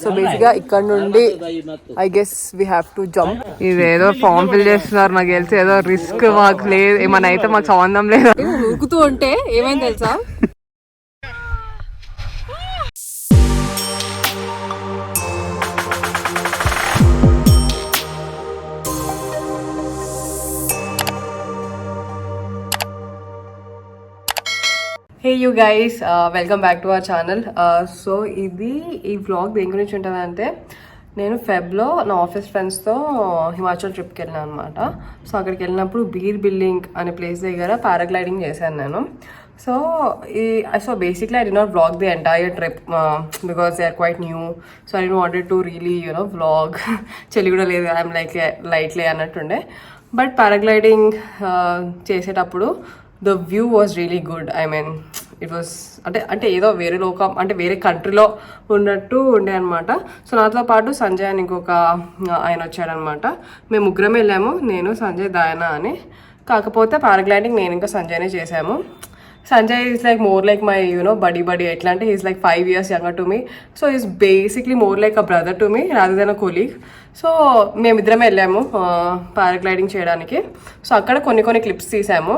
So basic గా ఇక్కడ నుండి I guess we have to jump. ఇదేదో ఫామ్ ఫిల్ చేస్తున్నారు, నాకు తెలిసి ఏదో రిస్క్ మాకు లేదు, ఏమన్నా అయితే మాకు సంబంధం లేదు. ఉరుకుతూ ఉంటే ఏమైంది తెలుసా, hey you guys, welcome back to our channel. So ఈ వ్లాగ్ దేని గురించి ఉంటుందంటే, నేను ఫెబ్లో నా ఆఫీస్ ఫ్రెండ్స్తో హిమాచల్ ట్రిప్కి వెళ్ళాను అనమాట. సో అక్కడికి వెళ్ళినప్పుడు బీర్ బిల్లింగ్ అనే ప్లేస్ దగ్గర పారాగ్లైడింగ్ చేశాను నేను. So basically I did not vlog the entire trip because they are quite new. So I don't wanted to really vlog. చెల్లి కూడా లేదు, ఐఎమ్ లైట్లీ అన్నట్టుండే. బట్ పారాగ్లైడింగ్ చేసేటప్పుడు the view was really good. I mean, it was అంటే ఏదో వేరే లోకం, అంటే వేరే కంట్రీలో ఉన్నట్టు ఉండే అనమాట. సో నాతో పాటు సంజయ్ అని ఇంకొక ఆయన వచ్చాడనమాట. మేము ముగ్గురం వెళ్ళాము, నేను, సంజయ్, దయానా అని. కాకపోతే పారాగ్లైడింగ్ నేను ఇంకా సంజయ్నే చేసాము. Sanjay is like more like my body ఎట్లా అంటే he's like 5 years younger to me. So is basically more like a brother to me rather than a colleague. So మేమిద్దరం వెళ్ళాము పారాగ్లైడింగ్ చేయడానికి. సో అక్కడ కొన్ని క్లిప్స్ తీసాము.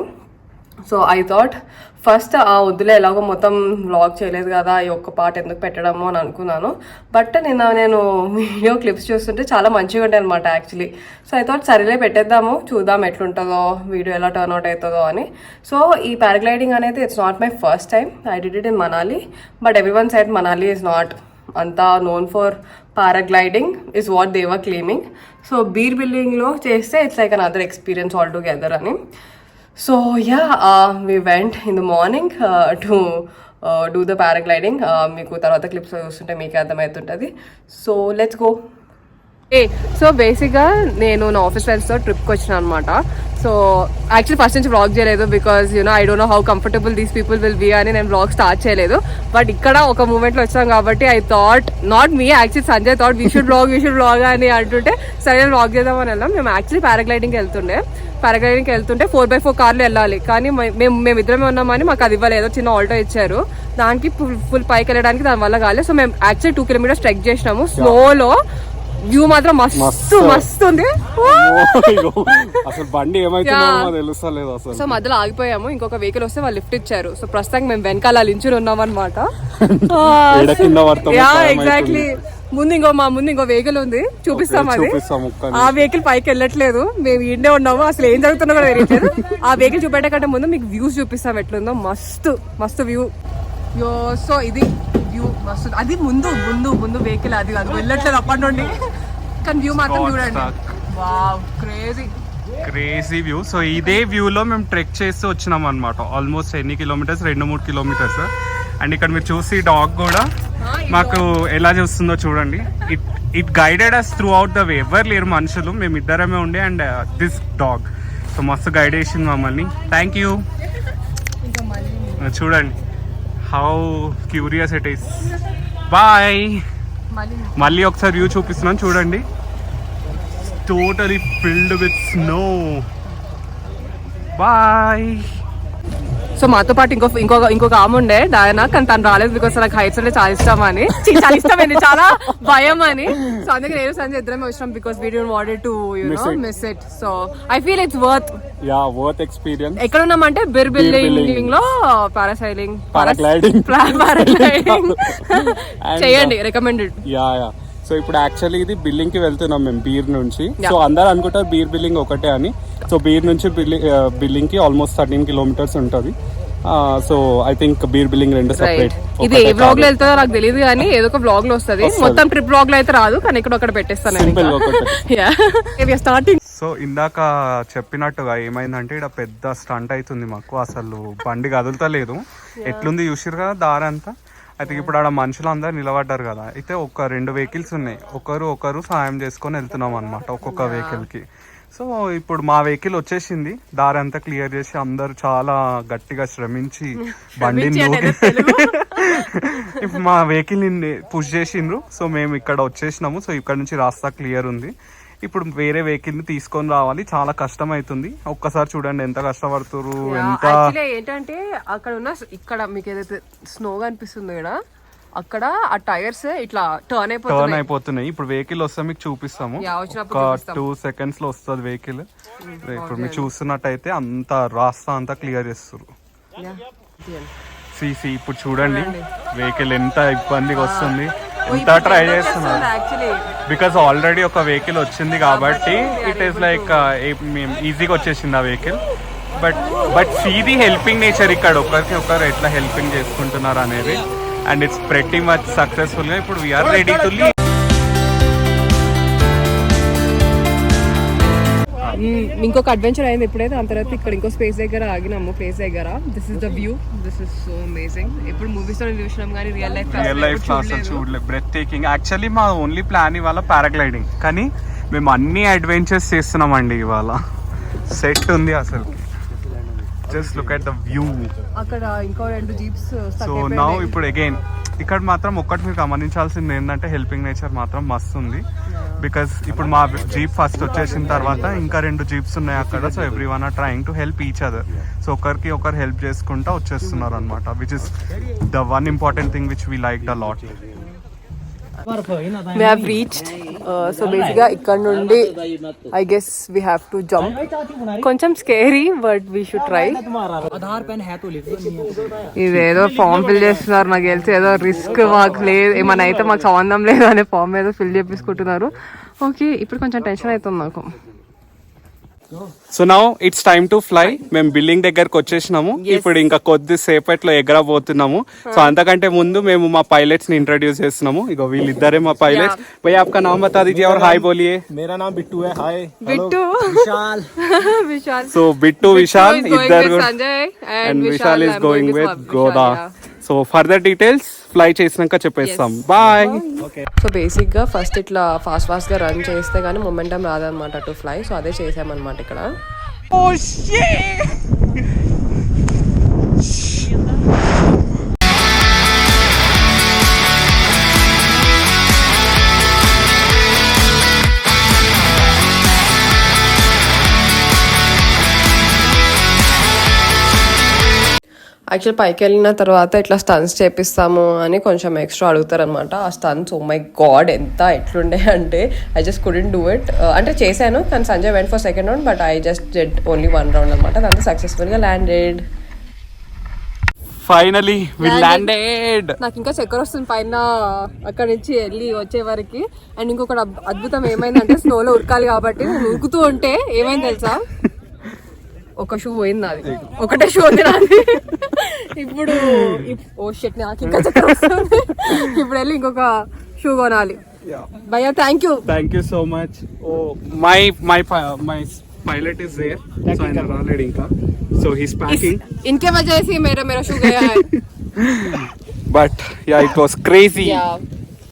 సో ఐ థాట్ ఫస్ట్ వద్దులే, ఎలాగో మొత్తం వ్లాగ్ చేయలేదు కదా, ఈ ఒక్క పార్ట్ ఎందుకు పెట్టడము అని అనుకున్నాను. బట్ నేను వీడియో క్లిప్స్ చూస్తుంటే చాలా మంచిగా ఉంటాయి అనమాట యాక్చువల్లీ. సో ఐ థాట్ సరేలే పెట్టేద్దాము, చూద్దాం ఎట్లుంటుందో, వీడియో ఎలా టర్న్ అవుట్ అవుతుందో అని. సో ఈ పారాగ్లైడింగ్ అనేది it's not my first time. I did it in Manali, but everyone side Manali is not అంతా known for paragliding is what they were claiming. So బీర్ బిల్డింగ్లో చేస్తే it's like another experience altogether అని. So yeah, we went in the morning to do the paragliding. మీకు తర్వాత clips చూస్తుంటే మీకు అర్థమవుతుంటుంది. So let's go. సో బేసిక్గా నేను నా ఆఫీస్ ఫ్రెండ్స్తో ట్రిప్కి వచ్చిన అనమాట. సో యాక్చువల్లీ ఫస్ట్ నుంచి వ్లాగ్ చేయలేదు because I don't know how comfortable these people will be అని నేను వ్లాగ్ స్టార్ట్ చేయలేదు. బట్ ఇక్కడ ఒక మూమెంట్లో వచ్చాం కాబట్టి I thought, not me actually, Sanjay thought we should vlog అని అంటుంటే సరే నేను వ్లాగ్ చేద్దామని వెళ్ళాం. మేము యాక్చువల్లీ పారాగ్లైడింగ్కి వెళ్తుంటే 4x4 కార్లు వెళ్ళాలి, కానీ మేమిద్దరమే ఉన్నామని మాకు అది ఇవ్వలేదు, చిన్న ఆల్టో ఇచ్చారు. దానికి ఫుల్ పైకి వెళ్ళడానికి దాని వల్ల కాలేదు. సో మేము యాక్చువల్లీ 2 kilometers ట్రెక్ చేసినాము స్నోలో. వ్యూ మాత్రం మస్తు ఉంది. సో మధ్యలో ఆగిపోయాము, ఇంకొక వెహికల్ వస్తే వాళ్ళు లిఫ్ట్ ఇచ్చారు. సో ప్రస్తుతానికి మేము వెనకాల లించుని ఉన్నాం అనమాట. ఎగ్జాక్ట్లీ. ముందు ఇంకో వెహికల్ ఉంది, చూపిస్తాం. అది ఆ వెహికల్ పైకి వెళ్ళట్లేదు, మేము ఇండే ఉన్నాము, అసలు ఏం జరుగుతుందో కూడా తెలియట్లేదు. ఆ వెహికల్ చూపెట్టే కంటే ముందు మీకు వ్యూస్ చూపిస్తాం ఎట్లుందో. మస్తు వ్యూ. సో ఇది వ్యూ మస్తు. అది ముందు వెహికల్ అది వెళ్ళట్లేదు అప్పటి నుండి, కానీ వ్యూ మాత్రం చూడండి. Wow, crazy view. సో ఇదే వ్యూలో మేము ట్రెక్ చేస్తూ వచ్చినాం అనమాట. ఆల్మోస్ట్ ఎన్ని కిలోమీటర్స్, 2-3 kilometers. అండ్ ఇక్కడ మీరు చూసి డాగ్ కూడా మాకు ఎలా చూస్తుందో చూడండి. It guided us throughout the way. ఎవరు లేరు మనుషులు, మేము ఇద్దరమే ఉండే అండ్ దిస్ డాగ్. సో మస్తు గైడ్ చేసింది మమ్మల్ని. Thank you. చూడండి how curious it is. Boy. మళ్ళీ ఒకసారి వ్యూ చూపిస్తున్నాను చూడండి. Totally filled with snow. Boy. So మాతో పాటు ఇంకొక ఆమె ఉండే డయానా, కానీ తను రాలేదు బికాస్ నాకు హైట్స్ అంటే చాలా ఇష్టమైంది, చాలా భయం అని. సో అందుకే నేను సంజయ్ ఇద్దరమే వచ్చినాం because we don't wanted to miss it. So I feel it's worth experience. ఎక్కడ ఉన్నామంటే బీర్ బిల్డింగ్ లో పారాగ్లైడింగ్ చేయండి, రికమెండెడ్. సో ఇప్పుడు యాక్చువల్లీ ఇది బిల్లింగ్ కి వెళ్తున్నాం మేము బీర్ నుంచి. సో అందరు అనుకుంటారు బీర్ బిల్లింగ్ ఒకటే అని. సో బీర్ నుంచి బిల్లింగ్ కి ఆల్మోస్ట్ 13 kilometers ఉంటుంది. So I think beer billing 2 separate. ఇది ఏ బ్లాగ్ లో వెళ్తుందో నాకు తెలియదు, కానీ ఏదో ఒక బ్లాగ్ లో వస్తుంది. మొత్తం ట్రిప్ బ్లాగ్ లో అయితే రాదు, కానీ ఇక్కడ ఒకటి పెట్టేస్తాను. సో ఇందాక చెప్పినట్టుగా ఏమైందంటే ఇక్కడ పెద్ద స్టంట్ అవుతుంది మాకు. అసలు బండి కదులుతలేదు, ఎట్లుంది చూసిరు కదా దారి అంతా. అయితే ఇప్పుడు ఆడ మనుషులు అందరు నిలబడ్డారు కదా. అయితే 2 vehicles ఉన్నాయి, ఒకరు సాయం చేసుకొని వెళ్తున్నాం అనమాట ఒక్కొక్క వెహికల్ కి. సో ఇప్పుడు మా వెహికల్ వచ్చేసింది, దారి అంతా క్లియర్ చేసి అందరు చాలా గట్టిగా శ్రమించి బండిని ఇప్పుడు మా వెహికల్ ని పుష్ చేసిండ్రు. సో మేము ఇక్కడ వచ్చేసినాము. సో ఇక్కడ నుంచి రాస్తా క్లియర్ ఉంది. ఇప్పుడు వేరే వెహికల్ ని తీసుకొని రావాలి, చాలా కష్టం అవుతుంది. ఒక్కసారి చూడండి ఎంత కష్టపడుతున్నారు. ఎంత ఏంటంటే అక్కడ ఉన్న ఇక్కడ మీకు ఏదైతే స్నో కనిపిస్తుంది ఇక్కడ, అక్కడ ఆ టైర్స్ ఇట్లా టర్న్ టర్న్ అయిపోతున్నాయి. ఇప్పుడు వెహికల్ వస్తే మీకు చూపిస్తాము. వచ్చినప్పుడు ఒక 2 seconds లో వస్తుంది వెహికల్. ఇప్పుడు మీరు చూస్తున్నట్టయితే అంత రాస్తా అంతా క్లియర్ చేస్తారు. సిసి ఇప్పుడు చూడండి వెహికల్ ఎంత ఇబ్బందిగా వస్తుంది, ఎంత ట్రై చేస్తున్నారు. బికాస్ ఆల్రెడీ ఒక వెహికల్ వచ్చింది కాబట్టి ఇట్ ఈస్ లైక్ ఈజీగా వచ్చేసింది ఆ vehicle. But see the helping nature ఇక్కడ ఒకరికి ఒకరు ఎట్లా హెల్పింగ్ చేసుకుంటున్నారు అనేది. And it's pretty much successful. ఇప్పుడు వీఆర్ రెడీ టు లీవ్. ఇంకొక అడ్వెంచర్ అయింది ఎప్పుడైతే దాని తర్వాత ఇక్కడ ఇంకో స్పేస్ దగ్గర ఆగినాము, ప్లేస్ దగ్గర. This is the view, this is so amazing. ఎప్పుడు మూవీస్ లో చూసినాం కానీ రియల్ లైఫ్ చూడలేదు. Breathtaking. యాక్చువల్లీ మా ఓన్లీ ప్లాన్ ఇవాళ పారాగ్లైడింగ్, కానీ మేము అన్ని అడ్వెంచర్స్ చేస్తున్నామండి ఇవాళ. సెట్ ఉంది అసలు. Just look at the view. అక్కడ ఇంకో 2 జీప్స్. సో నౌ ఇప్పుడు అగైన్ ఇక్కడ మాత్రం ఒక్కటి మీరు గమనించాల్సింది ఏంటంటే హెల్పింగ్ నేచర్ మాత్రం మస్తు ఉంది. బికాస్ ఇప్పుడు మా జీప్ ఫస్ట్ వచ్చేసిన తర్వాత ఇంకా 2 జీప్స్ ఉన్నాయి అక్కడ. So every one or trying to help each other. So ఒకరికి ఒకరు హెల్ప్ చేసుకుంటా వచ్చేస్తున్నారు అనమాట. Which is the one important thing which we like the lot. We have reached. So basically ఇక్కడ నుండి I guess we have to jump. కొంచెం scary but we should try. ఇదేదో form fill చేస్తున్నారు నాకు తెలిసి. ఏదో రిస్క్ మాకు లేదు, ఏమన్నా అయితే మాకు సంబంధం లేదు అనే ఫామ్ ఏదో ఫిల్ చేపించుకుంటున్నారు. ఓకే ఇప్పుడు కొంచెం టెన్షన్ అవుతుంది నాకు. So now it's time to fly. మేము బిల్డింగ్ దగ్గరకు వచ్చేసినాము. ఇప్పుడు ఇంకా కొద్దిసేపట్లో ఎగరబోతున్నాము. సో అంతకంటే ముందు మేము మా పైలట్స్ ని ఇంట్రడ్యూస్ చేస్తున్నాము. ఇగో వీళ్ళిద్దరే మా పైలట్స్. భయ్యా आपका नाम बता दीजिए और हाय बोलिए. मेरा नाम बिट्टू है. हाय. बिट्टू. विशाल. विशाल. So बिट्टू विशाल इधर Sanjay and Vishal is going with Goda. So further details fly చేసినాక చెప్పేస్తాం. బాయ్. సో బేసిక్ గా ఫస్ట్ ఇట్లా ఫాస్ట్ గా రన్ చేస్తే గానీ మొమెంటం రాదనమాట టు ఫ్లై. సో అదే చేసామన్నమాట ఇక్కడ. యాక్చువల్ పైకి వెళ్ళిన తర్వాత ఇట్లా స్టన్స్ చేపిస్తాము అని కొంచెం ఎక్స్ట్రా అడుగుతారు అనమాట. ఆ స్టన్స్ ఓ మై గాడ్ ఎంత ఎట్లుండే అంటే I just couldn't do it. అంటే చేశాను కానీ Sanjay went for second round, but I just dead only 1 round అనమాట. దాంతో సక్సెస్ఫుల్గా ల్యాండెడ్. Finally we landed. నాకు ఇంకా చక్కెర వస్తుంది పైన అక్కడ నుంచి వెళ్ళి వచ్చే వరకు. అండ్ ఇంకొకటి అద్భుతం ఏమైందంటే స్నోలో ఉరకాలి కాబట్టి ఉరుకుతూ ఉంటే ఏమైంది తెలుసా, ఒక షూ పోయింది నాది, ఒకటే షూ ఉంది నాది. ఇప్పుడు ఓ షిట్ నాకు ఇంకా చక్కెర వస్తుంది. ఇప్పుడు వెళ్ళి ఇంకొక షూ కొనాలి. భయ్యా thank you so much. Oh my pilot is there. So ఆయన రాలేడు ఇంకా. So he's packing. ఇన్కే వజह से मेरा शू गया है. But yeah, it was crazy. Yeah.